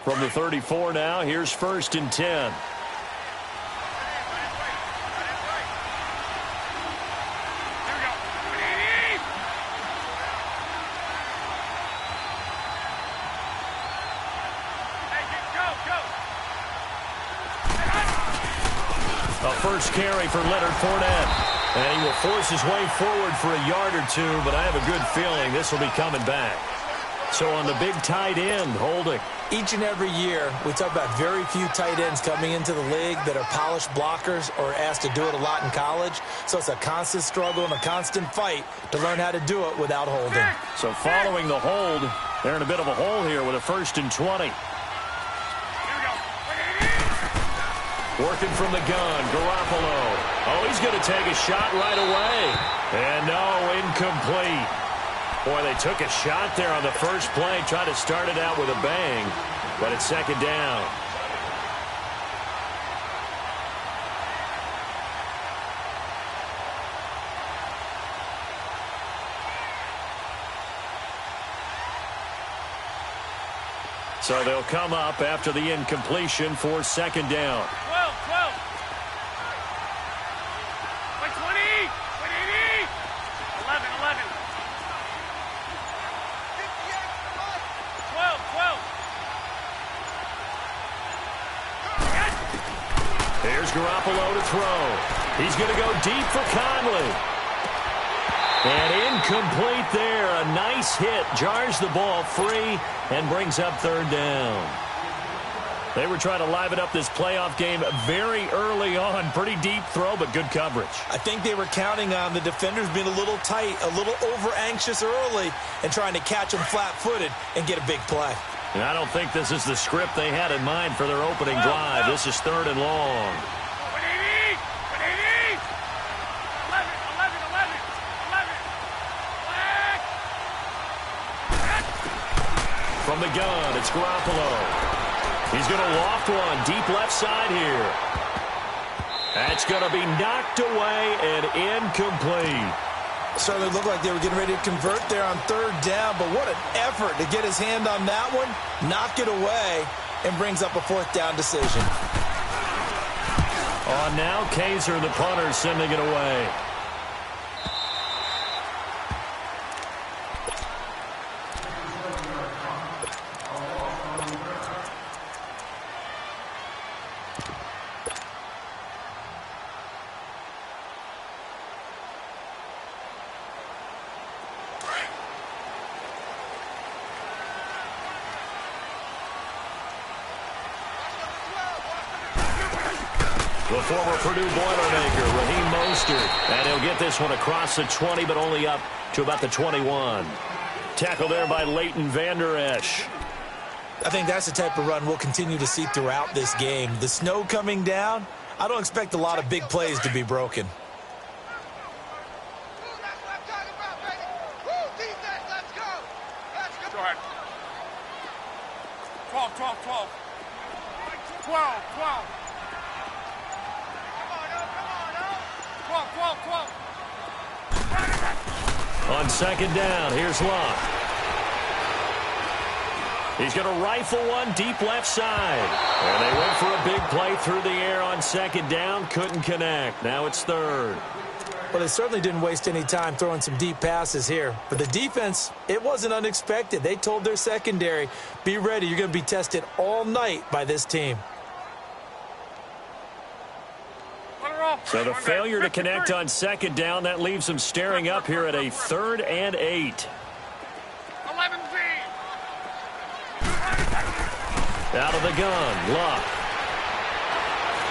From the 34 now, here's 1st and 10. A first carry for Leonard Fournette. And he will force his way forward for a yard or two, but I have a good feeling this will be coming back. So on the big tight end, holding. Each and every year, we talk about very few tight ends coming into the league that are polished blockers or asked to do it a lot in college. So it's a constant struggle and a constant fight to learn how to do it without holding. So following the hold, they're in a bit of a hole here with a 1st and 20. Working from the gun, Garoppolo. Oh, he's going to take a shot right away. And no, incomplete. Boy, they took a shot there on the first play, tried to start it out with a bang, but it's 2nd down. So they'll come up after the incompletion for 2nd down. 12. Wait, 20. Wait, 80. 11. 12. Here's Garoppolo to throw. He's going to go deep for Conley. And incomplete there. A nice hit. Jars the ball free and brings up 3rd down. They were trying to liven up this playoff game very early on. Pretty deep throw, but good coverage. I think they were counting on the defenders being a little tight, a little over-anxious early, and trying to catch them flat-footed and get a big play. And I don't think this is the script they had in mind for their opening drive. This is 3rd and long. From the gun, it's Garoppolo. He's going to loft one deep left side here. That's going to be knocked away and incomplete. Certainly looked like they were getting ready to convert there on 3rd down, but what an effort to get his hand on that one, knock it away, and brings up a 4th down decision. On now, Kaiser, the punter, sending it away. The former Purdue Boilermaker, Raheem Mostert. And he'll get this one across the 20, but only up to about the 21. Tackle there by Leighton Vander Esch. I think that's the type of run we'll continue to see throughout this game. The snow coming down, I don't expect a lot of big plays to be broken. Go ahead. 12. 12. On 2nd down, here's Locke. He's going to rifle one deep left side. And they went for a big play through the air on 2nd down. Couldn't connect. Now it's 3rd. Well, they certainly didn't waste any time throwing some deep passes here. For the defense, it wasn't unexpected. They told their secondary, be ready. You're going to be tested all night by this team. So the failure to connect on 2nd down, that leaves them staring up here at a 3rd and 8. 11 Z. Out of the gun, Luck.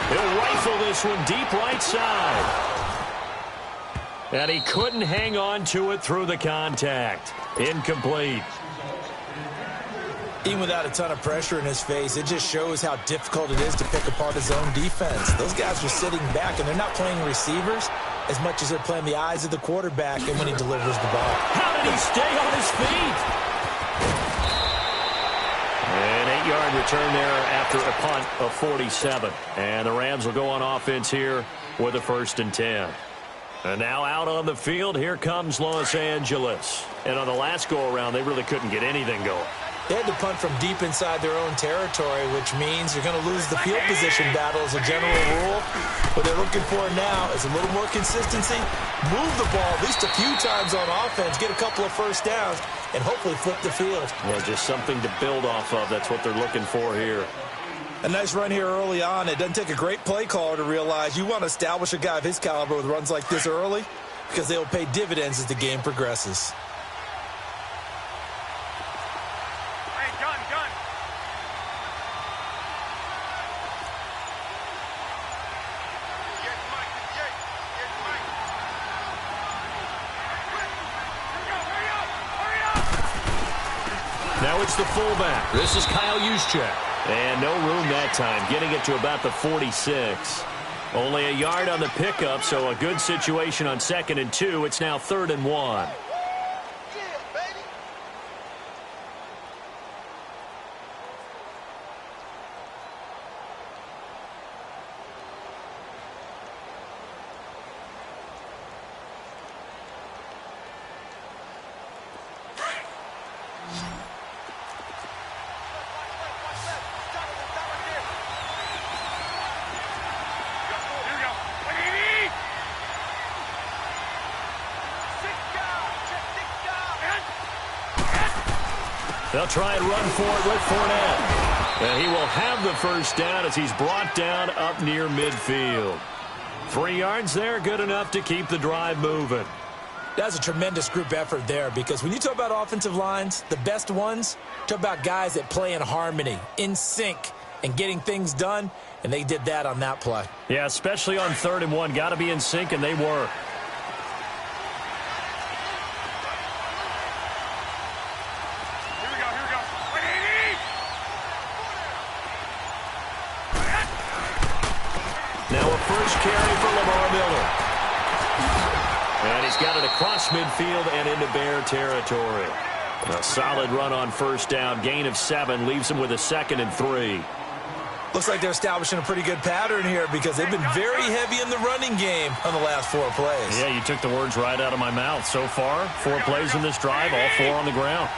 He'll rifle this one deep right side. And he couldn't hang on to it through the contact. Incomplete. Even without a ton of pressure in his face, it just shows how difficult it is to pick apart his own defense. Those guys are sitting back, and they're not playing receivers as much as they're playing the eyes of the quarterback and when he delivers the ball. How did he stay on his feet? An 8-yard return there after a punt of 47. And the Rams will go on offense here with a 1st and 10. And now out on the field, here comes Los Angeles. And on the last go-around, they really couldn't get anything going. They had to punt from deep inside their own territory, which means you're going to lose the field position battle as a general rule. What they're looking for now is a little more consistency, move the ball at least a few times on offense, get a couple of first downs, and hopefully flip the field. Yeah, just something to build off of. That's what they're looking for here. A nice run here early on. It doesn't take a great play caller to realize you want to establish a guy of his caliber with runs like this early because they will pay dividends as the game progresses. Hey, gun. Get Mike. Hurry up. Now it's the fullback. This is Kyle Juszczyk. And no room that time, getting it to about the 46. Only a yard on the pickup, so a good situation on 2nd and 2. It's now 3rd and 1. They'll try and run for it with Fournette. And he will have the first down as he's brought down up near midfield. 3 yards there, good enough to keep the drive moving. That's a tremendous group effort there because when you talk about offensive lines, the best ones, talk about guys that play in harmony, in sync, and getting things done, and they did that on that play. Yeah, especially on 3rd and 1. Got to be in sync, and they were. First carry for Lamar Miller. And he's got it across midfield and into Bear territory. A solid run on first down. Gain of 7 leaves him with a 2nd and 3. Looks like they're establishing a pretty good pattern here because they've been very heavy in the running game on the last 4 plays. Yeah, you took the words right out of my mouth. So far, 4 plays in this drive, all 4 on the ground.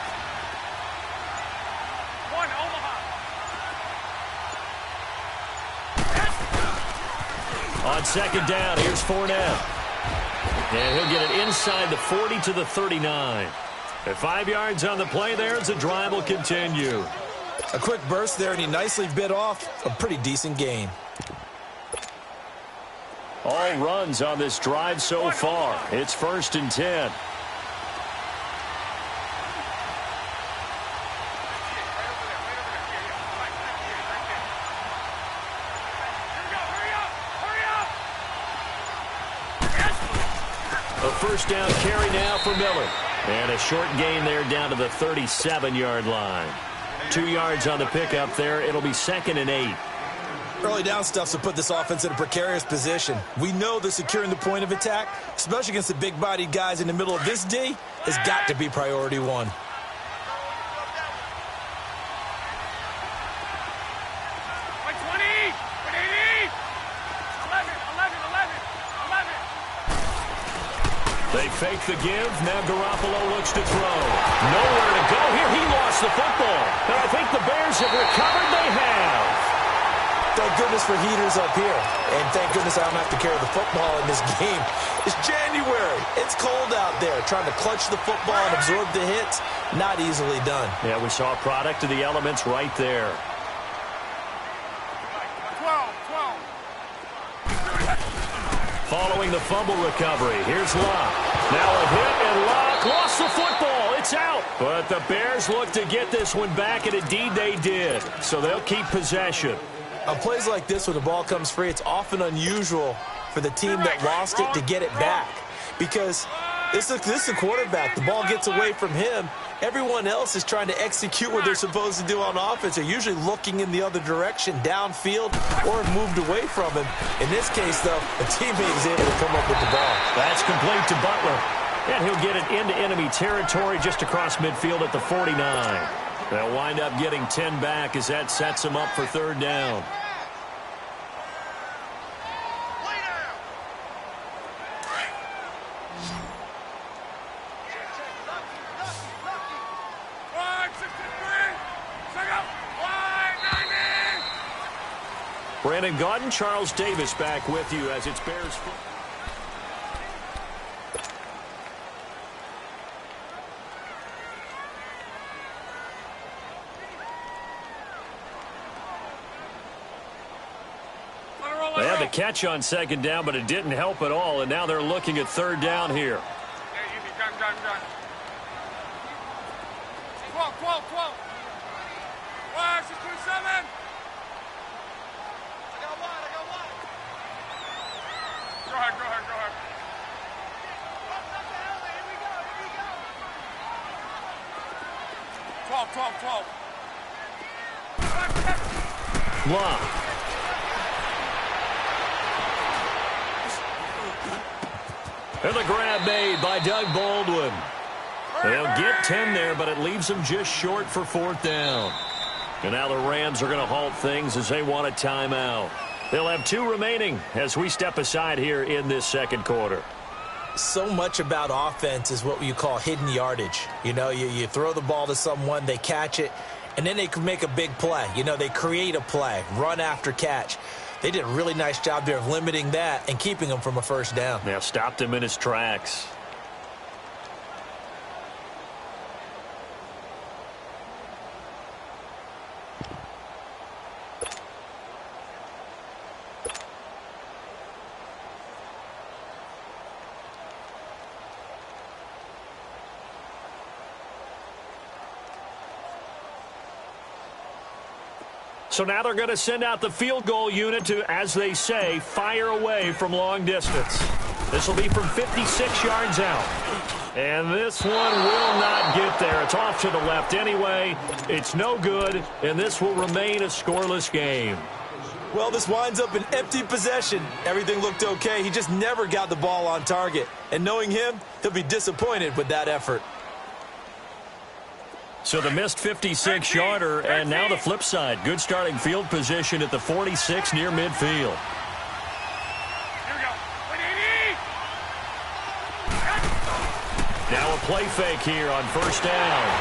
On 2nd down, here's Fournette. And he'll get it inside the 40 to the 39. At 5 yards on the play there as the drive will continue. A quick burst there, and he nicely bit off a pretty decent gain. All runs on this drive so far. It's 1st and 10. A first down carry now for Miller. And a short gain there down to the 37-yard line. 2 yards on the pickup there. It'll be 2nd and 8. Early down stuff to put this offense in a precarious position. We know that securing the point of attack, especially against the big-bodied guys in the middle of this D, has got to be priority 1. They fake the give. Now Garoppolo looks to throw. Nowhere to go here. He lost the football. And I think the Bears have recovered. They have. Thank goodness for heaters up here. And thank goodness I don't have to carry the football in this game. It's January. It's cold out there. Trying to clutch the football and absorb the hits, not easily done. Yeah, we saw a product of the elements right there. 12. Following the fumble recovery, here's Locke. Now a hit, and Locke lost the football. It's out. But the Bears look to get this one back, and indeed they did. So they'll keep possession. On plays like this, when the ball comes free, it's often unusual for the team that lost it to get it back. Because this is the quarterback. The ball gets away from him. Everyone else is trying to execute what they're supposed to do on offense. They're usually looking in the other direction, downfield, or moved away from him. In this case, though, a teammate is able to come up with the ball. That's complete to Butler. And he'll get it into enemy territory just across midfield at the 49. They'll wind up getting 10 back as that sets him up for 3rd down. Brandon Gaudin, Charles Davis back with you as it's Bears. They had the catch on second down, but it didn't help at all, and now they're looking at third down here. Gun. 12. Watch, 27. I got one. Go ahead. Here we go. 12. Long. And the grab made by Doug Baldwin. They'll get 10 there, but it leaves them just short for fourth down. And now the Rams are going to halt things as they want a timeout. They'll have 2 remaining as we step aside here in this second quarter. So much about offense is what you call hidden yardage. You know, you throw the ball to someone, they catch it, and then they can make a big play. You know, they create a play, run after catch. They did a really nice job there of limiting that and keeping him from a first down. Now stopped him in his tracks. So now they're going to send out the field goal unit to, as they say, fire away from long distance. This will be from 56 yards out. And this one will not get there. It's off to the left anyway. It's no good, and this will remain a scoreless game. Well, this winds up an empty possession. Everything looked okay. He just never got the ball on target. And knowing him, he'll be disappointed with that effort. So the missed 56-yarder, and now the flip side. Good starting field position at the 46 near midfield. Here we go. Now a play fake here on first down.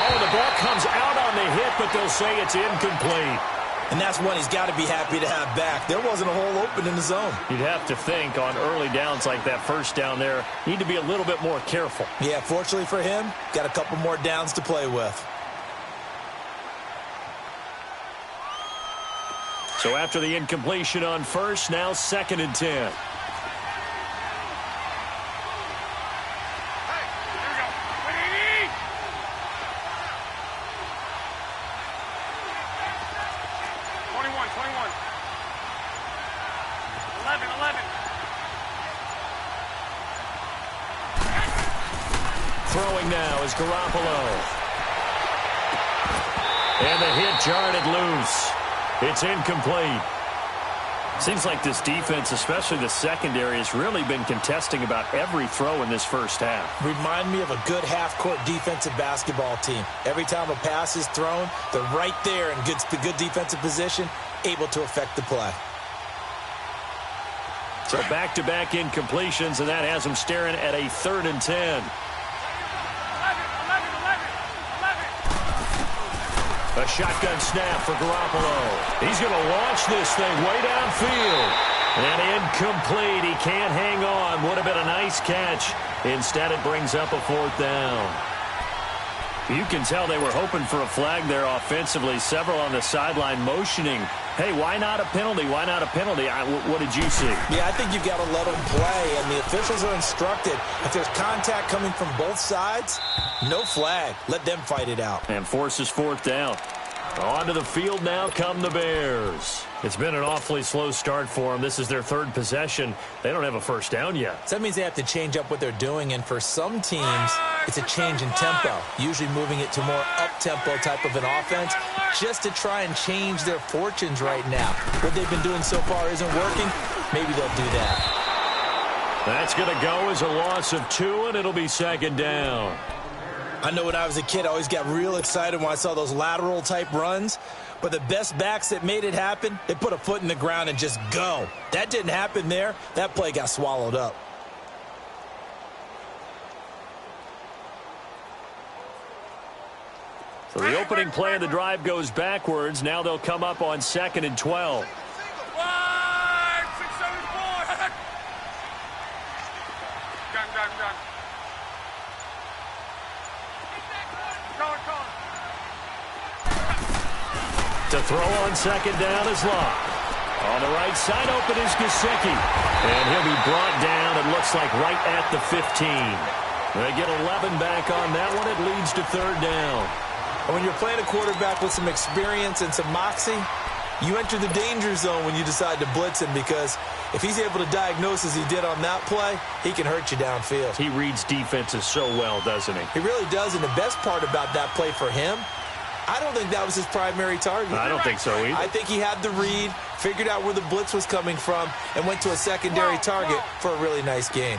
Oh, the ball comes out on the hit, but they'll say it's incomplete. And that's one he's got to be happy to have back. There wasn't a hole open in the zone. You'd have to think on early downs like that first down there, need to be a little bit more careful. Yeah, fortunately for him, got a couple more downs to play with. So after the incompletion on first, now 2nd and 10. Throwing now is Garoppolo. And the hit jarred it loose. It's incomplete. Seems like this defense, especially the secondary, has really been contesting about every throw in this first half. Remind me of a good half-court defensive basketball team. Every time a pass is thrown, they're right there in good defensive position, able to affect the play. So back-to-back incompletions, and that has them staring at a 3rd and 10. A shotgun snap for Garoppolo. He's going to launch this thing way downfield. And incomplete. He can't hang on. Would have been a nice catch. Instead, it brings up a 4th down. You can tell they were hoping for a flag there offensively. Several on the sideline motioning. Hey, why not a penalty? Why not a penalty? What did you see? Yeah, I think you've got to let them play, and the officials are instructed. If there's contact coming from both sides, no flag. Let them fight it out. And forces 4th down. Onto the field now come the Bears. It's been an awfully slow start for them. This is their 3rd possession. They don't have a first down yet. So that means they have to change up what they're doing, and for some teams, it's a change in tempo, usually moving it to more up-tempo type of an offense just to try and change their fortunes right now. What they've been doing so far isn't working. Maybe they'll do that. That's going to go as a loss of 2, and it'll be 2nd down. I know when I was a kid, I always got real excited when I saw those lateral-type runs. But the best backs that made it happen, they put a foot in the ground and just go. That didn't happen there. That play got swallowed up. So the opening play of the drive goes backwards. Now they'll come up on 2nd and 12. To throw on second down is Locke. On the right side open is Gesicki. And he'll be brought down, it looks like, right at the 15. They get 11 back on that one. It leads to third down. And when you're playing a quarterback with some experience and some moxie, you enter the danger zone when you decide to blitz him, because if he's able to diagnose as he did on that play, he can hurt you downfield. He reads defenses so well, doesn't he? He really does, and the best part about that play for him, I don't think that was his primary target. I don't think so either. I think he had the read, figured out where the blitz was coming from, and went to a secondary target for a really nice game.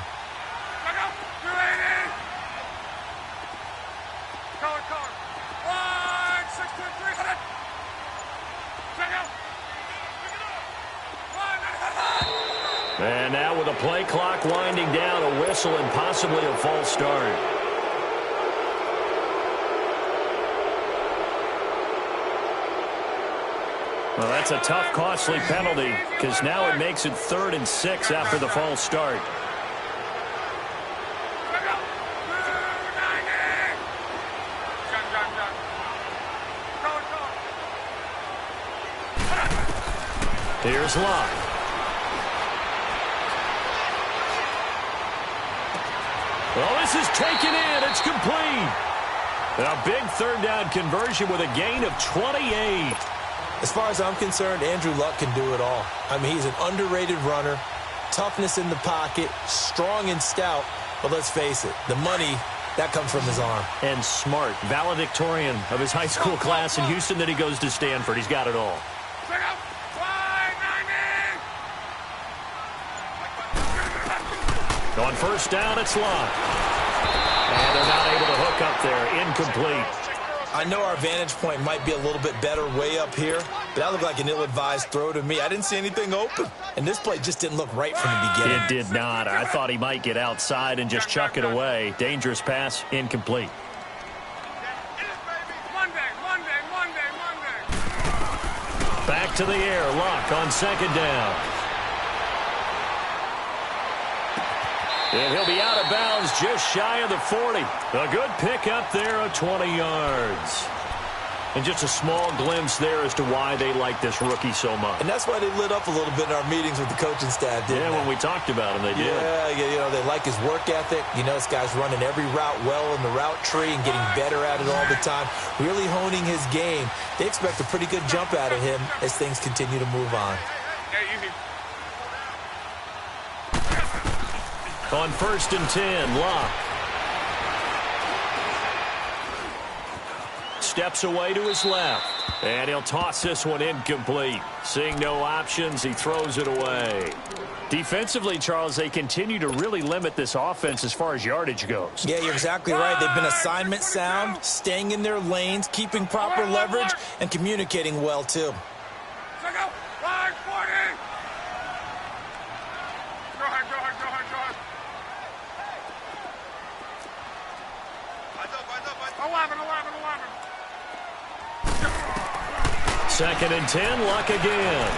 And now with the play clock winding down, a whistle and possibly a false start. Well, that's a tough, costly penalty, because now it makes it 3rd and 6 after the false start. Here's Locke. Well, this is taken in. It's complete. A big third down conversion with a gain of 28. As far as I'm concerned, Andrew Luck can do it all. I mean, he's an underrated runner, toughness in the pocket, strong and stout. But let's face it, the money, that comes from his arm. And smart, valedictorian of his high school class in Houston, then he goes to Stanford. He's got it all. On first down, it's Locke. And they're not able to hook up there. Incomplete. I know our vantage point might be a little bit better way up here, but that looked like an ill-advised throw to me. I didn't see anything open, and this play just didn't look right from the beginning. It did not. I thought he might get outside and just chuck it away. Dangerous pass, incomplete. Back to the air. Locke on second down. And he'll be out of bounds just shy of the 40. A good pickup there of 20 yards. And just a small glimpse there as to why they like this rookie so much. And that's why they lit up a little bit in our meetings with the coaching staff, didn't they? When we talked about him, they did. Yeah, you know, they like his work ethic. You know, this guy's running every route well in the route tree and getting better at it all the time, really honing his game. They expect a pretty good jump out of him as things continue to move on. On first and 10, Locke. Steps away to his left. And he'll toss this one incomplete. Seeing no options, he throws it away. Defensively, Charles, they continue to really limit this offense as far as yardage goes. Yeah, you're exactly right. They've been assignment sound, staying in their lanes, keeping proper leverage, and communicating well, too. Second and 10, Luck again.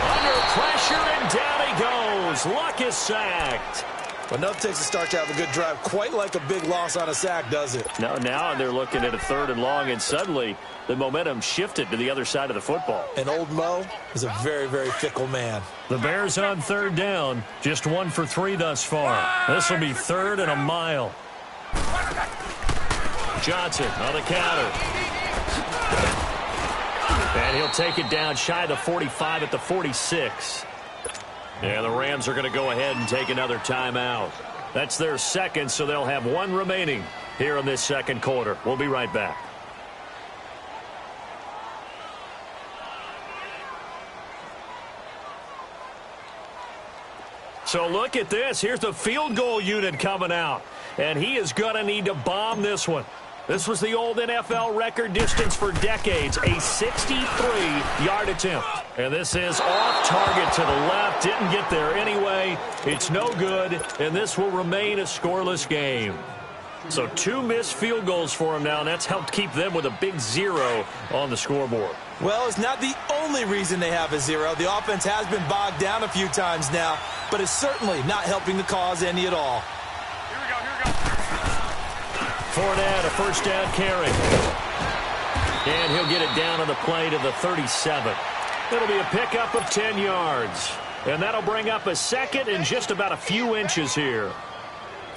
Under pressure, and down he goes. Luck is sacked. Well, nothing takes a start to have a good drive. Quite like a big loss on a sack, does it? No, now they're looking at a 3rd and long, and suddenly the momentum shifted to the other side of the football. And old Mo is a very, very fickle man. The Bears on 3rd down. Just 1 for 3 thus far. This will be 3rd and a mile. Johnson on the counter. And he'll take it down shy of the 45 at the 46. And the Rams are going to go ahead and take another timeout. That's their second, so they'll have 1 remaining here in this second quarter. We'll be right back. So look at this. Here's the field goal unit coming out. And he is going to need to bomb this one. This was the old NFL record distance for decades, a 63-yard attempt. And this is off target to the left. Didn't get there anyway. It's no good, and this will remain a scoreless game. So 2 missed field goals for him now, and that's helped keep them with a big 0 on the scoreboard. Well, it's not the only reason they have a 0. The offense has been bogged down a few times now, but it's certainly not helping the cause any at all. Here we go. Fournette, a first down carry. And he'll get it down on the play to the 37. It'll be a pickup of 10 yards. And that'll bring up a second and just about a few inches here.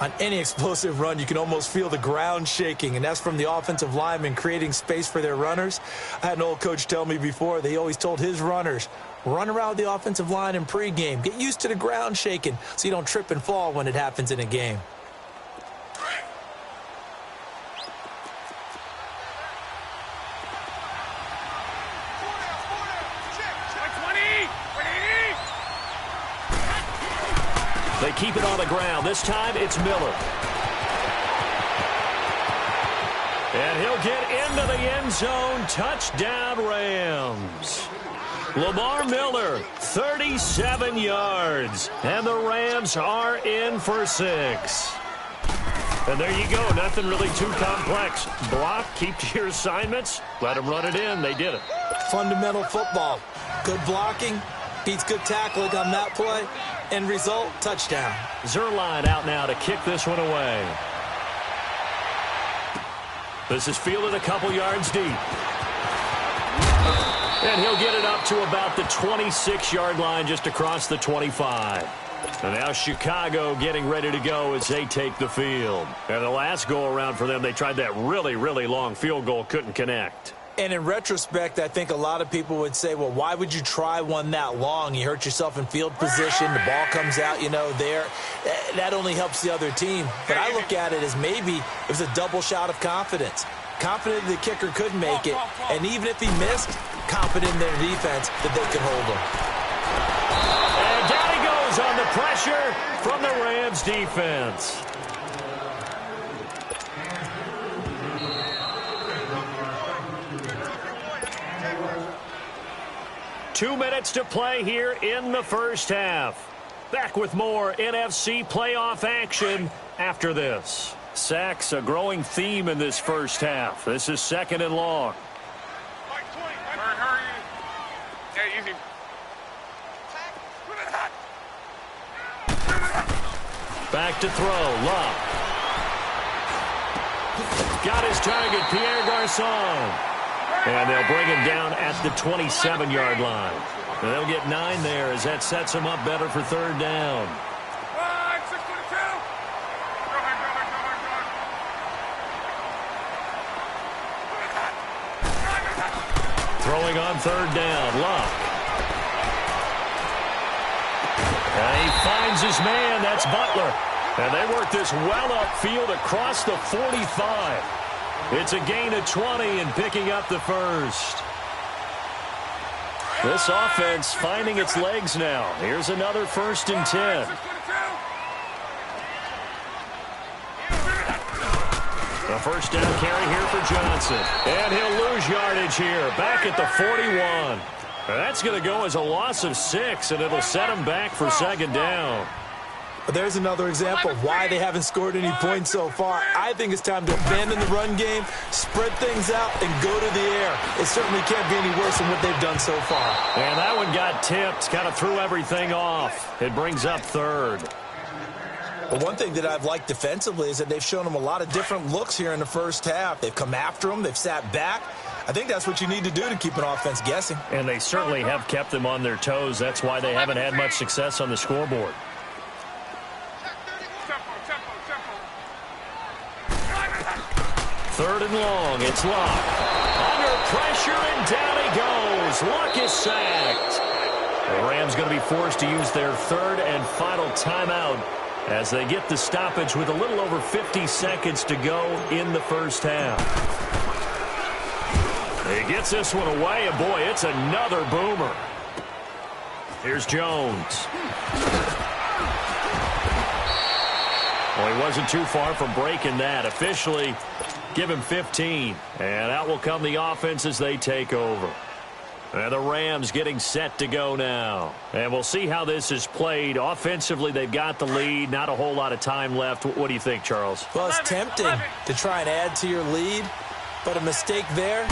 On any explosive run, you can almost feel the ground shaking, and that's from the offensive linemen creating space for their runners. I had an old coach tell me before, they always told his runners, run around the offensive line in pregame. Get used to the ground shaking so you don't trip and fall when it happens in a game. They keep it on the ground. This time it's Miller. And he'll get into the end zone. Touchdown, Rams. Lamar Miller, 37 yards. And the Rams are in for 6. And there you go. Nothing really too complex. Block, keep to your assignments. Let them run it in. They did it. Fundamental football. Good blocking beats good tackling on that play. End result, touchdown. Zerline out now to kick this one away. This is fielded a couple yards deep. And he'll get it up to about the 26-yard line, just across the 25. And now Chicago getting ready to go as they take the field. And the last go-around for them, they tried that really, really long field goal, couldn't connect. And in retrospect, I think a lot of people would say, well, why would you try one that long? You hurt yourself in field position. The ball comes out, there. That only helps the other team. But I look at it as maybe it was a double shot of confidence. Confident the kicker could make it. And even if he missed, confident in their defense that they could hold him. And down he goes on the pressure from the Rams defense. 2 minutes to play here in the first half. Back with more NFC playoff action after this. Sacks, a growing theme in this first half. This is 2nd and long. Hurry. Yeah, easy. Back to throw. Love. Got his target, Pierre Garçon. And they'll bring him down at the 27-yard line. And they'll get 9 there as that sets them up better for 3rd down. Throwing on 3rd down, Luck. And he finds his man, that's Butler. And they work this well upfield across the 45. It's a gain of 20 and picking up the first. This offense finding its legs now. Here's another 1st and 10. A first down carry here for Johnson. And he'll lose yardage here, back at the 41. That's going to go as a loss of 6, and it'll set him back for 2nd down. There's another example of why they haven't scored any points so far. I think it's time to abandon the run game, spread things out, and go to the air. It certainly can't be any worse than what they've done so far. And that one got tipped, kind of threw everything off. It brings up 3rd. But one thing that I've liked defensively is that they've shown them a lot of different looks here in the first half. They've come after them. They've sat back. I think that's what you need to do to keep an offense guessing. And they certainly have kept them on their toes. That's why they haven't had much success on the scoreboard. 3rd and long. It's Luck. Under pressure, and down he goes. Luck is sacked. The Rams going to be forced to use their 3rd and final timeout as they get the stoppage with a little over 50 seconds to go in the first half. He gets this one away, and boy, it's another boomer. Here's Jones. Well, he wasn't too far from breaking that. Officially, give him 15. And out will come the offense as they take over. And the Rams getting set to go now. And we'll see how this is played. Offensively, they've got the lead. Not a whole lot of time left. What do you think, Charles? Well, it's tempting to try and add to your lead. But a mistake there,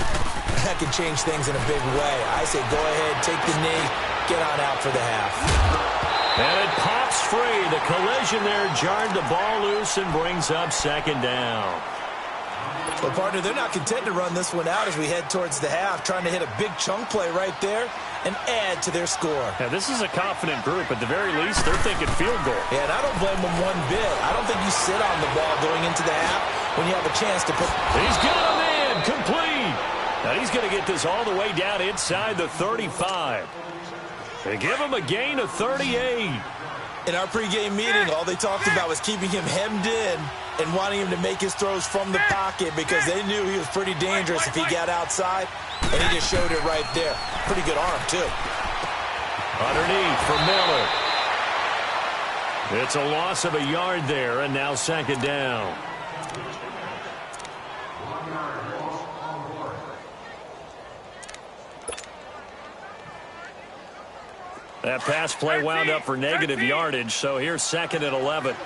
that can change things in a big way. I say go ahead, take the knee, get on out for the half. And it pops free. The collision there jarred the ball loose and brings up 2nd down. Well, partner, they're not content to run this one out as we head towards the half, trying to hit a big chunk play right there and add to their score. Yeah, this is a confident group. At the very least, they're thinking field goal. Yeah, and I don't blame them one bit. I don't think you sit on the ball going into the half when you have a chance to put... He's got him in, complete. Now he's going to get this all the way down inside the 35. They give him a gain of 38. In our pregame meeting, all they talked about was keeping him hemmed in and wanting him to make his throws from the pocket because they knew he was pretty dangerous if he got outside, and he just showed it right there. Pretty good arm, too. Underneath for Miller. It's a loss of a yard there, and now second down. That pass play wound up for negative yardage, so here's second and 11.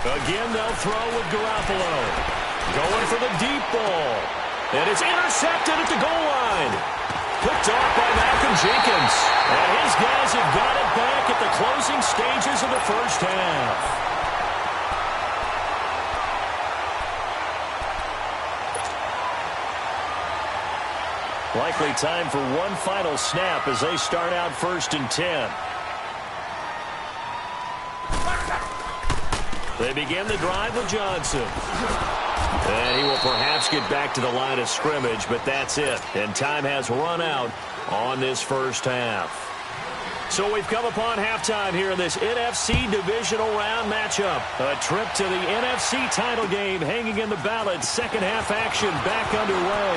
Again, they'll throw with Garoppolo. Going for the deep ball. And it's intercepted at the goal line. Picked off by Malcolm Jenkins. And his guys have got it back at the closing stages of the first half. Likely time for one final snap as they start out 1st and 10. They begin the drive with Johnson. And he will perhaps get back to the line of scrimmage, but that's it. And time has run out on this first half. So we've come upon halftime here in this NFC divisional round matchup. A trip to the NFC title game hanging in the balance. Second half action back underway.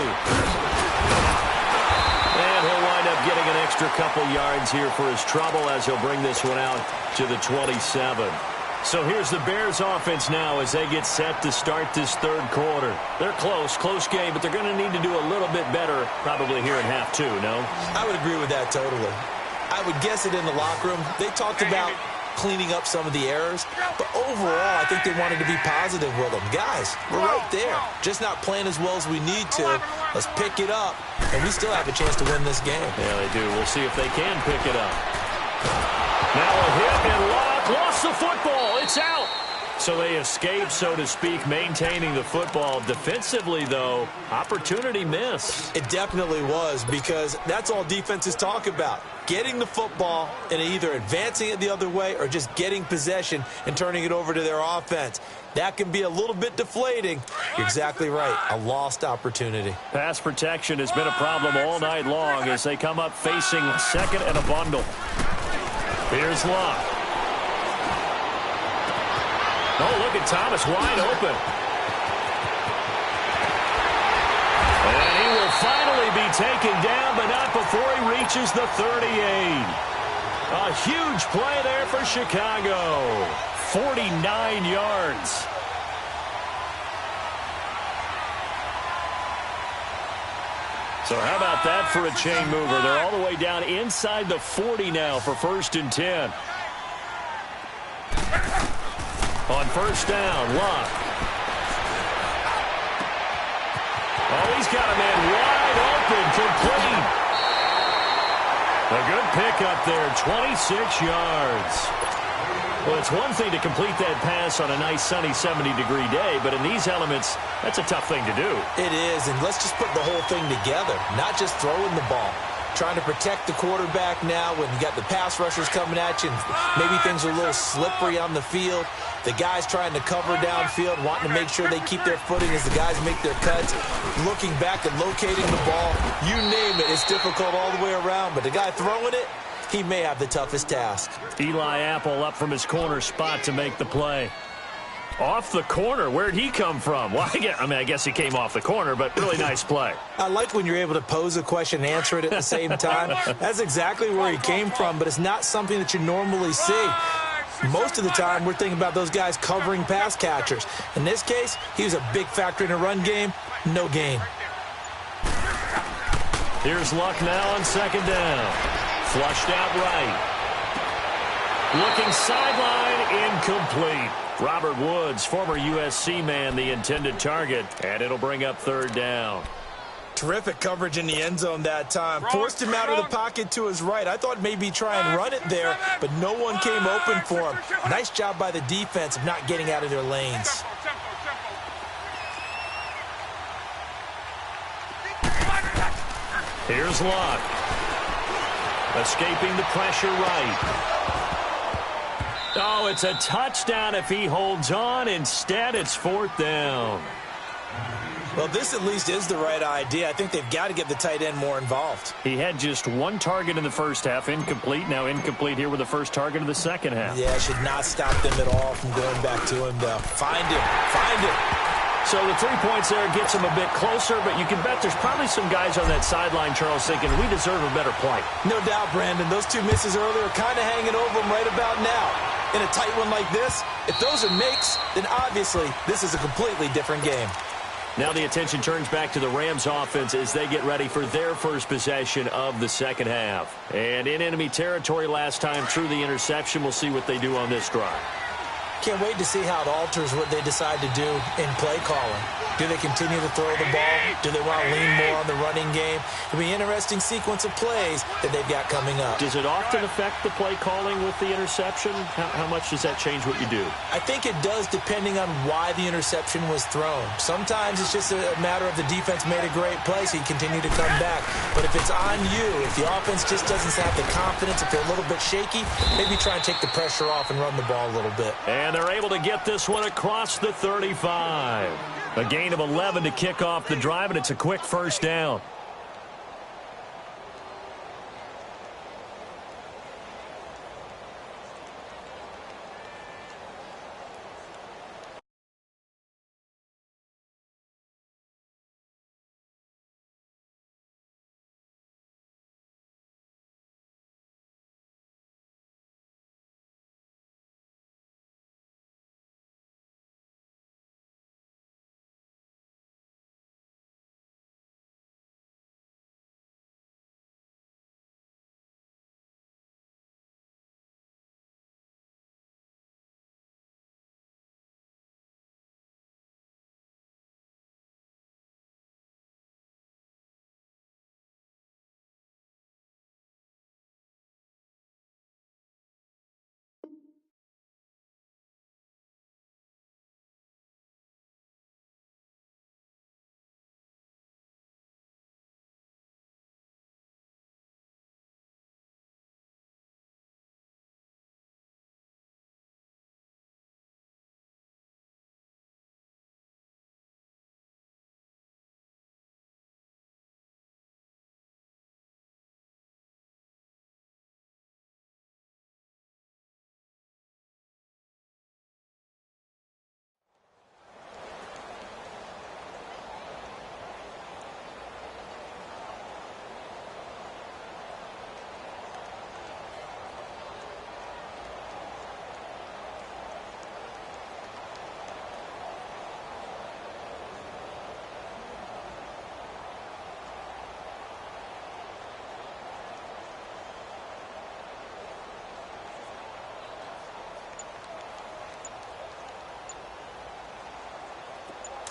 And he'll wind up getting an extra couple yards here for his trouble as he'll bring this one out to the 27. So here's the Bears offense now as they get set to start this third quarter. They're close game, but they're going to need to do a little bit better probably here in half two, no? I would agree with that totally. I would guess it in the locker room. They talked about cleaning up some of the errors, but overall I think they wanted to be positive with them. Guys, we're right there. Just not playing as well as we need to. Let's pick it up, and we still have a chance to win this game. Yeah, they do. We'll see if they can pick it up. Now a hit and Locke lost the football. It's out. So they escape, so to speak, maintaining the football. Defensively, though, opportunity miss. It definitely was, because that's all defenses talk about. Getting the football and either advancing it the other way or just getting possession and turning it over to their offense. That can be a little bit deflating. You're exactly right. A lost opportunity. Pass protection has been a problem all night long as they come up facing second and a bundle. Here's Locke. Oh, look at Thomas wide open. And he will finally be taken down, but not before he reaches the 38. A huge play there for Chicago. 49 yards. So how about that for a chain mover? They're all the way down inside the 40 now for 1st and 10. On first down, Locke. Oh, he's got a man wide open, complete. A good pickup there, 26 yards. Well, it's one thing to complete that pass on a nice sunny 70-degree day, but in these elements, that's a tough thing to do. It is, and let's just put the whole thing together, not just throwing the ball. Trying to protect the quarterback now when you got the pass rushers coming at you and maybe things are a little slippery on the field. The guys trying to cover downfield, wanting to make sure they keep their footing as the guys make their cuts. Looking back and locating the ball, you name it, it's difficult all the way around. But the guy throwing it, he may have the toughest task. Eli Apple up from his corner spot to make the play. Off the corner. Where'd he come from? Well, I guess he came off the corner, but really nice play. I like when you're able to pose a question and answer it at the same time. That's exactly where he came from, but it's not something that you normally see. Most of the time, we're thinking about those guys covering pass catchers. In this case, he was a big factor in a run game. No gain. Here's Luck now on second down. Flushed out right. Looking sideline, incomplete. Robert Woods, former USC man, the intended target, and it'll bring up third down. Terrific coverage in the end zone that time. Forced him out of the pocket to his right. I thought maybe try and run it there, but no one came open for him. Nice job by the defense of not getting out of their lanes. Here's Luck. Escaping the pressure right. Oh, it's a touchdown if he holds on. Instead, it's 4th down. Well, this at least is the right idea. I think they've got to get the tight end more involved. He had just 1 target in the first half, incomplete. Now incomplete here with the first target of the second half. Yeah, should not stop them at all from going back to him, though. Find him. Find him. So the 3 points there gets him a bit closer, but you can bet there's probably some guys on that sideline, Charles, thinking we deserve a better play. No doubt, Brandon. Those 2 misses earlier are kind of hanging over him right about now. In a tight one like this, if those are makes, then obviously this is a completely different game. Now the attention turns back to the Rams offense as they get ready for their first possession of the second half. And in enemy territory last time through the interception, we'll see what they do on this drive. Can't wait to see how it alters what they decide to do in play calling. Do they continue to throw the ball? Do they want to lean more on the running game? It'll be an interesting sequence of plays that they've got coming up. Does it often affect the play calling with the interception? How much does that change what you do? I think it does depending on why the interception was thrown. Sometimes it's just a matter of the defense made a great play, so you continue to come back. But if it's on you, if the offense just doesn't have the confidence, if they're a little bit shaky, maybe try and take the pressure off and run the ball a little bit. And they're able to get this one across the 35. A gain of 11 to kick off the drive, and it's a quick first down.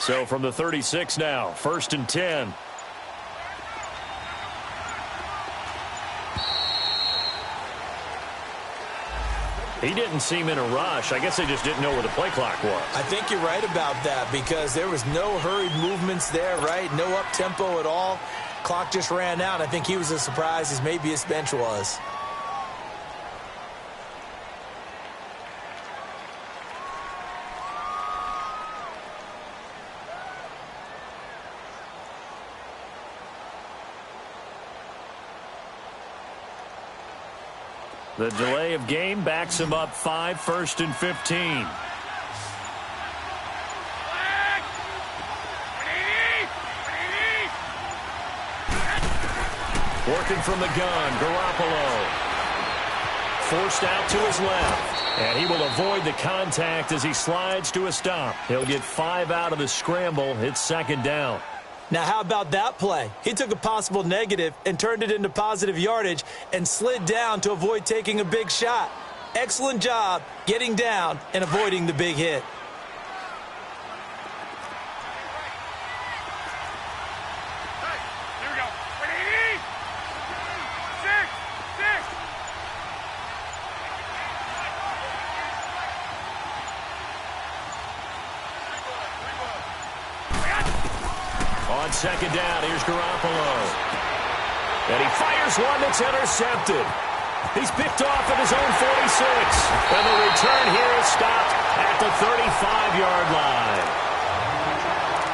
So from the 36 now, 1st and 10. He didn't seem in a rush. I guess they just didn't know where the play clock was. I think you're right about that because there was no hurried movements there, right? No up-tempo at all. Clock just ran out. I think he was as surprised as maybe his bench was. The delay of game backs him up 5, 1st and 15. Working from the gun, Garoppolo. Forced out to his left. And he will avoid the contact as he slides to a stop. He'll get 5 out of the scramble. It's 2nd down. Now, how about that play? He took a possible negative and turned it into positive yardage and slid down to avoid taking a big shot. Excellent job getting down and avoiding the big hit. On second down, here's Garoppolo. And he fires one that's intercepted. He's picked off at his own 46. And the return here is stopped at the 35-yard line.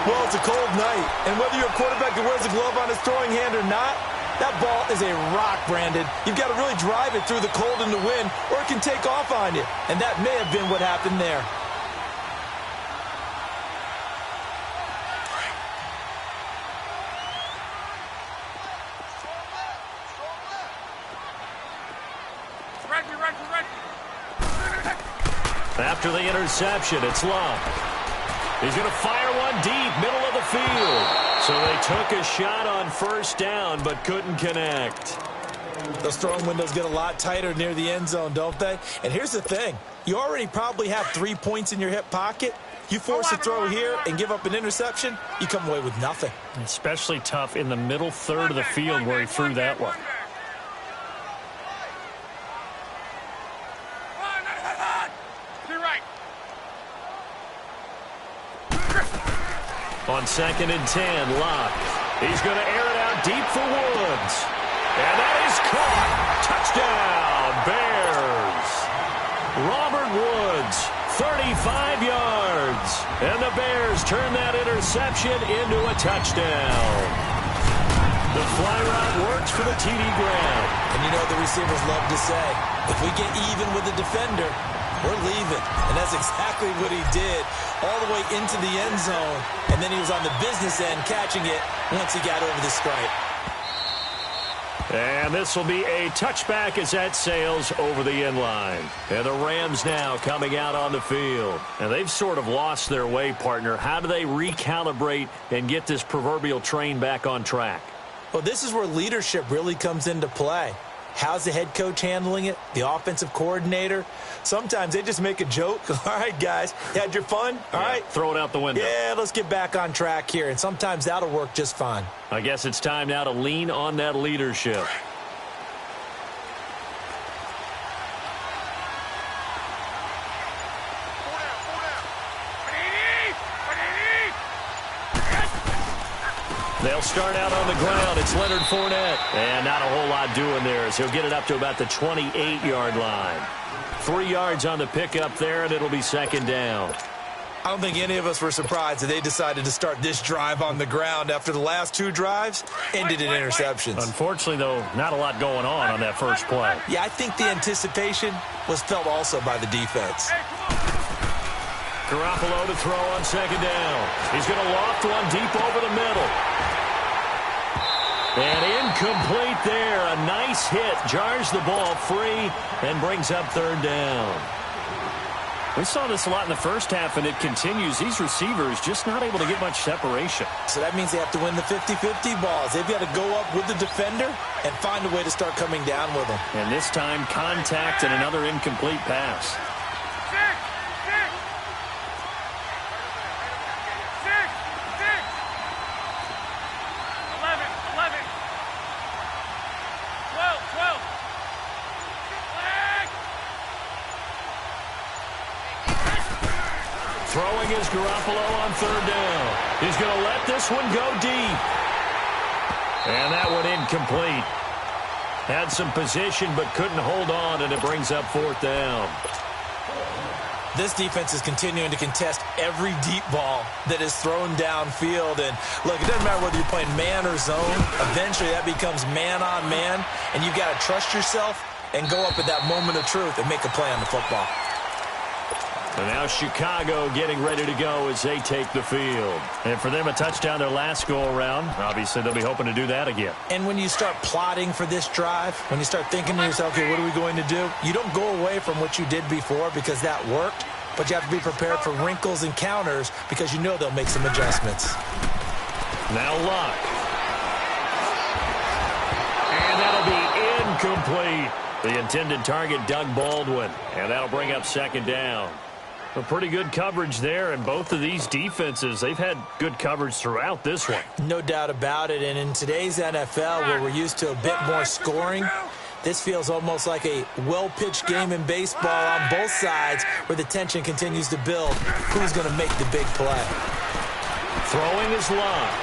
Well, it's a cold night, and whether you're a quarterback that wears a glove on his throwing hand or not, that ball is a rock, Brandon. You've got to really drive it through the cold and the wind, or it can take off on you. And that may have been what happened there. After the interception, it's Luck. He's going to fire one deep, middle of the field. So they took a shot on first down, but couldn't connect. Those throwing windows get a lot tighter near the end zone, don't they? And here's the thing. You already probably have 3 points in your hip pocket. You force a throw here and give up an interception, you come away with nothing. Especially tough in the middle third of the field where he threw that one. On 2nd and 10, Locke. He's going to air it out deep for Woods. And that is caught. Touchdown, Bears. Robert Woods, 35 yards. And the Bears turn that interception into a touchdown. The fly route works for the TD Grant. And you know what the receivers love to say? If we get even with the defender, we're leaving. And that's exactly what he did, all the way into the end zone. And then he was on the business end catching it once he got over the stripe. And this will be a touchback as that sails over the end line. And the Rams now coming out on the field. And they've sort of lost their way, partner. How do they recalibrate and get this proverbial train back on track? Well, this is where leadership really comes into play. How's the head coach handling it? The offensive coordinator? Sometimes they just make a joke. All right, guys, you had your fun? All right. Throw it out the window. Yeah, let's get back on track here. And sometimes that'll work just fine. I guess it's time now to lean on that leadership. They'll start out on the ground. It's Leonard Fournette. And not a whole lot doing there as he'll get it up to about the 28-yard line. 3 yards on the pickup there, and it'll be second down. I don't think any of us were surprised that they decided to start this drive on the ground after the last 2 drives ended in interceptions. Unfortunately, though, not a lot going on that first play. Yeah, I think the anticipation was felt also by the defense. Garoppolo to throw on second down. He's going to loft one deep over the middle. And incomplete there. A nice hit. Jars the ball free and brings up third down. We saw this a lot in the first half, and it continues. These receivers just not able to get much separation. So that means they have to win the 50-50 balls. They've got to go up with the defender and find a way to start coming down with them. And this time, contact and another incomplete pass. Throwing is Garoppolo on third down. He's going to let this one go deep. And that one incomplete. Had some position but couldn't hold on, and it brings up fourth down. This defense is continuing to contest every deep ball that is thrown downfield. And, look, it doesn't matter whether you're playing man or zone. Eventually that becomes man on man, and you've got to trust yourself and go up at that moment of truth and make a play on the football. And now Chicago getting ready to go as they take the field. And for them, a touchdown their last go-around. Obviously, they'll be hoping to do that again. And when you start plotting for this drive, when you start thinking to yourself, okay, what are we going to do? You don't go away from what you did before because that worked, but you have to be prepared for wrinkles and counters because you know they'll make some adjustments. Now Luck. And that'll be incomplete. The intended target, Doug Baldwin. And that'll bring up second down. A pretty good coverage there, and both of these defenses, they've had good coverage throughout this one. No doubt about it, and in today's NFL, where we're used to a bit more scoring, this feels almost like a well-pitched game in baseball on both sides where the tension continues to build. Who's going to make the big play? Throwing is Luck.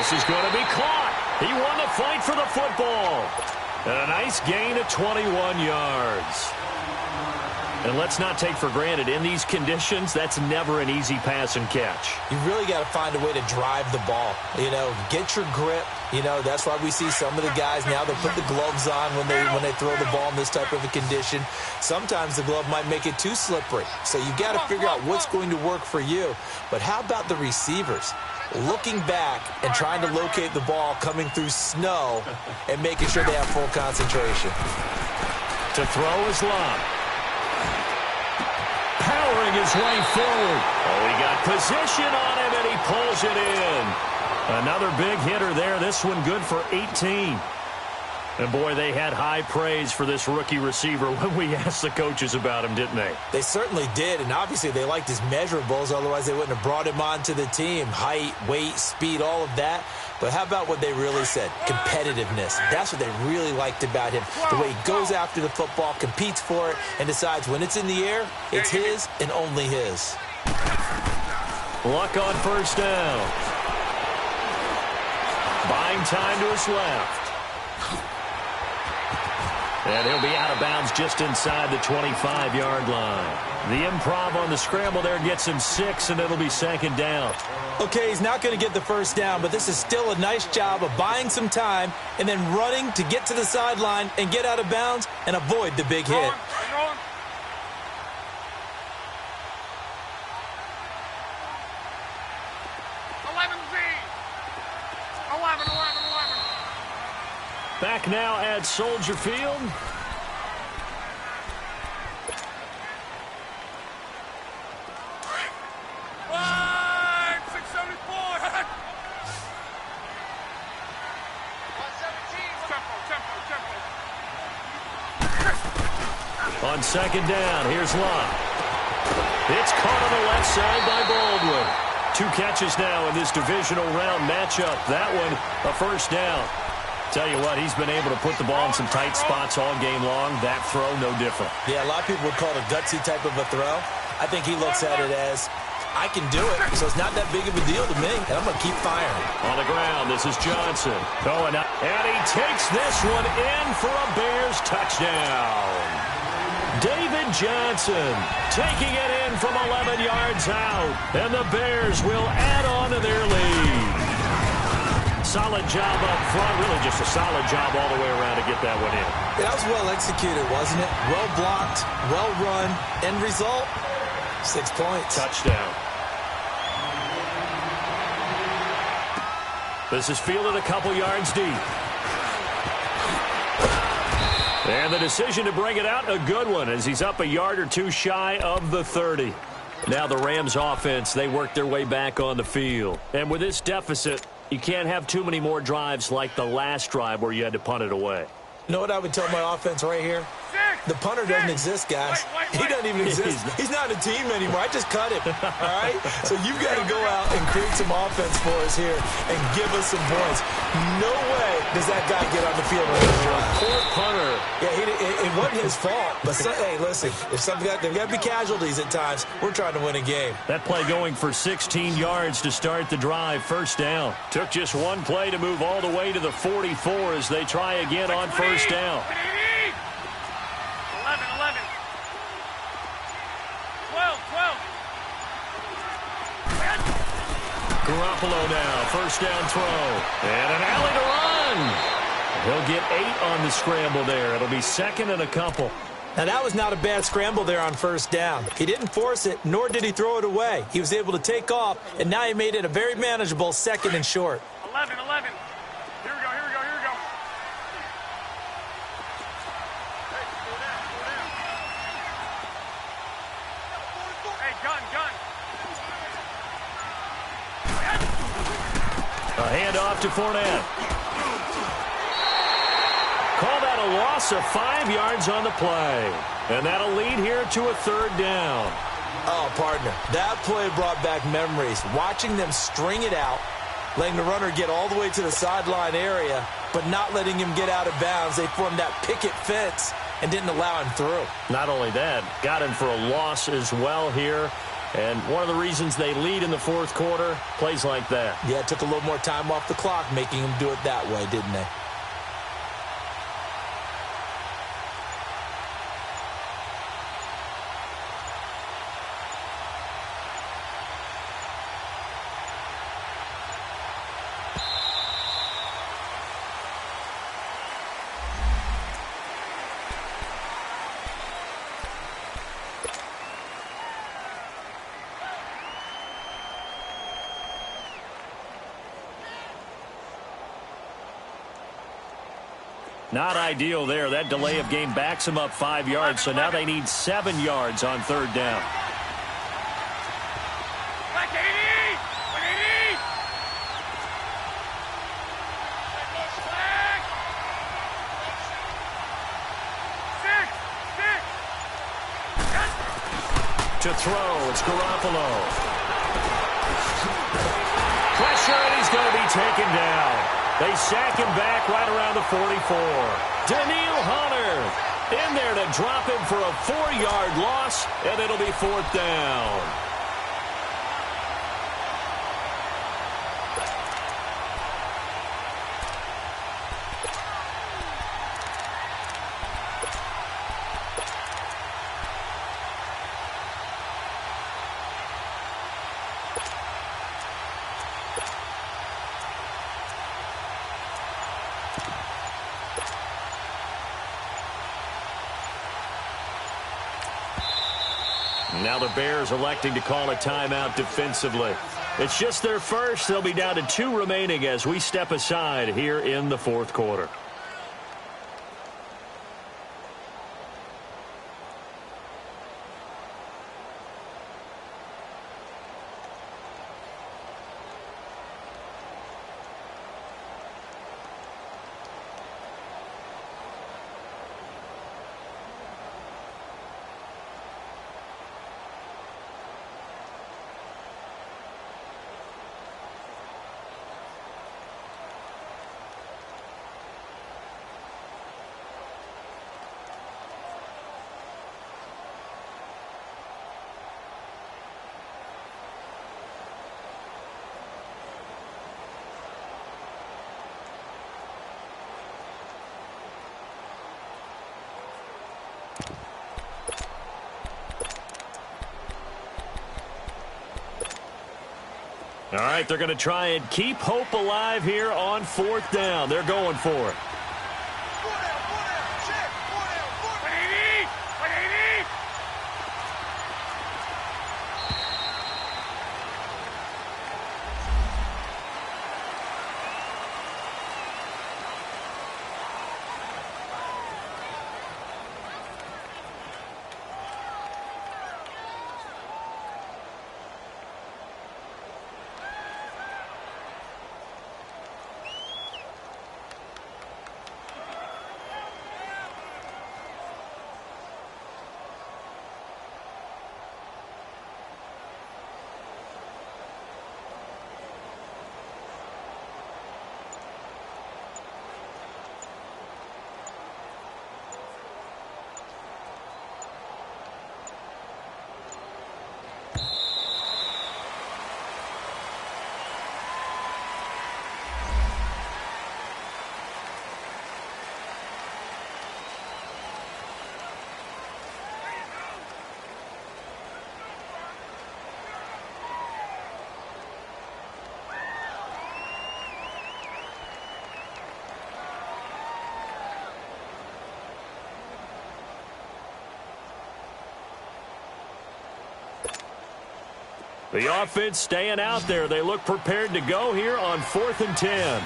This is going to be caught. He won the fight for the football. And a nice gain of 21 yards. And let's not take for granted, in these conditions, that's never an easy pass and catch. You really got to find a way to drive the ball. You know, get your grip. You know, that's why we see some of the guys now, they put the gloves on when they throw the ball in this type of a condition. Sometimes the glove might make it too slippery. So you got to figure out what's going to work for you. But how about the receivers? Looking back and trying to locate the ball coming through snow and making sure they have full concentration. To throw is Love. Powering his way forward. Oh, he got position on him, and he pulls it in. Another big hitter there. This one good for 18. And, boy, they had high praise for this rookie receiver when we asked the coaches about him, didn't they? They certainly did, and obviously they liked his measurables. Otherwise, they wouldn't have brought him onto the team. Height, weight, speed, all of that. But how about what they really said? Competitiveness. That's what they really liked about him. The way he goes after the football, competes for it, and decides when it's in the air, it's his and only his. Luck on first down. Buying time to his left. And he'll be out of bounds just inside the 25-yard line. The improv on the scramble there gets him 6, and it'll be second down. Okay, he's not going to get the first down, but this is still a nice job of buying some time and then running to get to the sideline and get out of bounds and avoid the big hit. Back now at Soldier Field. On second down, here's Love. It's caught on the left side by Baldwin. 2 catches now in this divisional round matchup. That one, a first down. Tell you what, he's been able to put the ball in some tight spots all game long. That throw, no different. Yeah, a lot of people would call it a gutsy type of a throw. I think he looks at it as, I can do it, so it's not that big of a deal to me, and I'm going to keep firing. On the ground, this is Johnson. Going up, and he takes this one in for a Bears touchdown. David Johnson taking it in from 11 yards out, and the Bears will add on to their lead. Solid job up front, really just a solid job all the way around to get that one in. Yeah, that was well executed, wasn't it? Well blocked, well run. End result, 6 points. Touchdown. This is fielded a couple yards deep. And the decision to bring it out, a good one, as he's up a yard or 2 shy of the 30. Now the Rams offense, they work their way back on the field. And with this deficit, you can't have too many more drives like the last drive where you had to punt it away. You know what I would tell my offense right here? The punter doesn't exist, guys. He doesn't even exist. He's not a team anymore. I just cut him, all right? So you've got to go out and create some offense for us here and give us some points. No way does that guy get on the field with a drive. Poor punter. Yeah, it wasn't his fault. But, hey, listen, if there's got to be casualties at times, we're trying to win a game. That play going for 16 yards to start the drive, first down. Took just one play to move all the way to the 44 as they try again on first down. 11. 12. Garoppolo now, first down throw. And an alley to run. He'll get 8 on the scramble there. It'll be second and a couple. Now, that was not a bad scramble there on first down. He didn't force it, nor did he throw it away. He was able to take off, and now he made it a very manageable second and short. 11. Here we go. Hey, gun. A handoff to Fournette. Call that a loss of 5 yards on the play. And that'll lead here to a third down. Oh, partner, that play brought back memories. Watching them string it out, letting the runner get all the way to the sideline area, but not letting him get out of bounds. They formed that picket fence and didn't allow him through. Not only that, got him for a loss as well here. And one of the reasons they lead in the fourth quarter, plays like that. Yeah, it took a little more time off the clock, making them do it that way, didn't they? Not ideal there. That delay of game backs them up 5 yards, so now they need 7 yards on third down. Black 80! 180! Black! 6! To throw, it's Garoppolo. Pressure, and he's going to be taken down. They sack him back right around the 44. Daniil Hunter in there to drop him for a 4-yard loss, and it'll be fourth down. Now the Bears electing to call a timeout defensively. It's just their first. They'll be down to 2 remaining as we step aside here in the fourth quarter. All right, they're going to try and keep hope alive here on fourth down. They're going for it. 180! 180! The offense staying out there. They look prepared to go here on 4th and 10.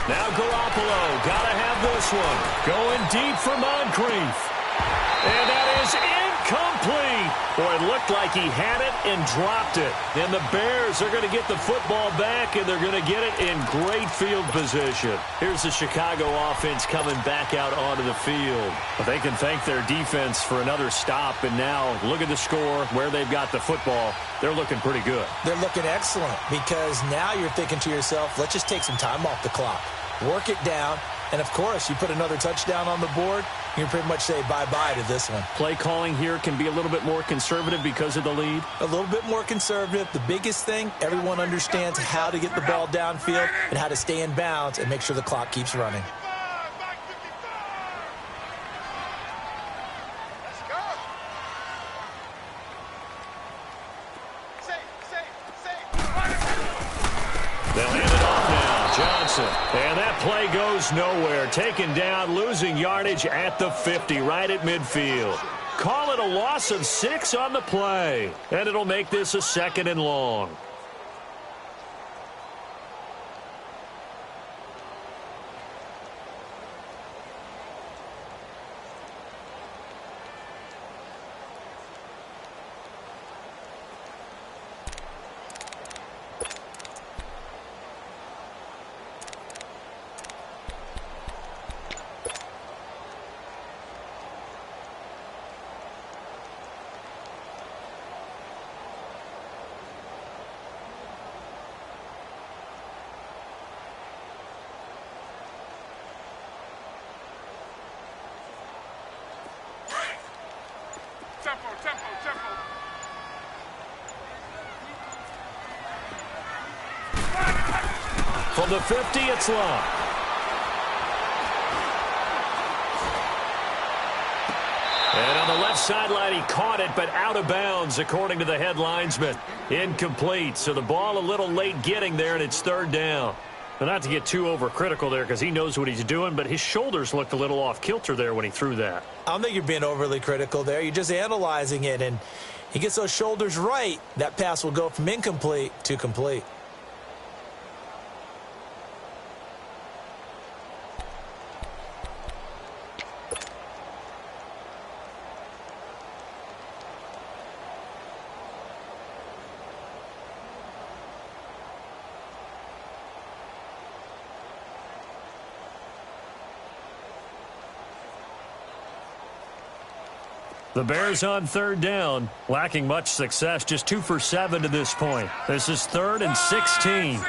Now Garoppolo, gotta have this one. Going deep for Moncrief. And that is incomplete. Boy, it looked like he had it and dropped it. And the Bears are going to get the football back, and they're going to get it in great field position. Here's the Chicago offense coming back out onto the field. But they can thank their defense for another stop. And now look at the score, where they've got the football. They're looking pretty good. They're looking excellent because now you're thinking to yourself, let's just take some time off the clock, work it down, And, of course, you put another touchdown on the board, you can pretty much say bye-bye to this one. Play calling here can be a little bit more conservative because of the lead. A little bit more conservative. The biggest thing, everyone understands how to get the ball downfield and how to stay in bounds and make sure the clock keeps running. They'll hand it off now. Johnson. And that play goes nowhere. Taken down, losing yardage at the 50, right at midfield. Call it a loss of 6 on the play. And it'll make this a 2nd and long. Tempo. From the 50, it's Love. And on the left sideline, he caught it, but out of bounds, according to the head linesman. Incomplete, so the ball a little late getting there, and it's 3rd down. But not to get too overcritical there because he knows what he's doing, but his shoulders looked a little off kilter there when he threw that. I don't think you're being overly critical there. You're just analyzing it, and he gets those shoulders right. That pass will go from incomplete to complete. The Bears on 3rd down, lacking much success, just 2 for 7 to this point. This is 3rd and 16.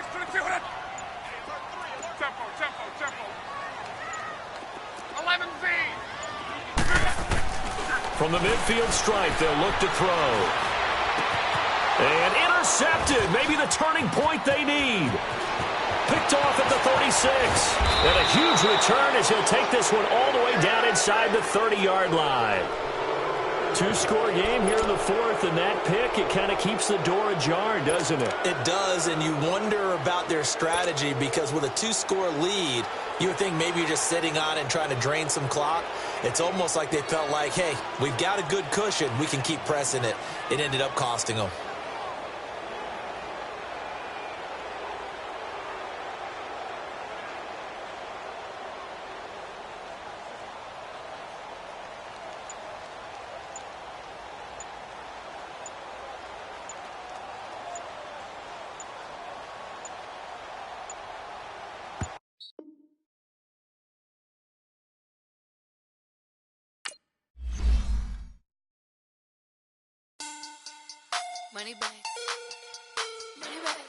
From the midfield stripe, they'll look to throw. And intercepted, maybe the turning point they need. Picked off at the 36. And a huge return as he'll take this one all the way down inside the 30-yard line. 2-score game here in the 4th, and that pick, it kind of keeps the door ajar, doesn't it? It does, and you wonder about their strategy because with a 2-score lead, you would think maybe you're just sitting on it and trying to drain some clock. It's almost like they felt like, hey, we've got a good cushion. We can keep pressing it. It ended up costing them. Money bag. Money bag.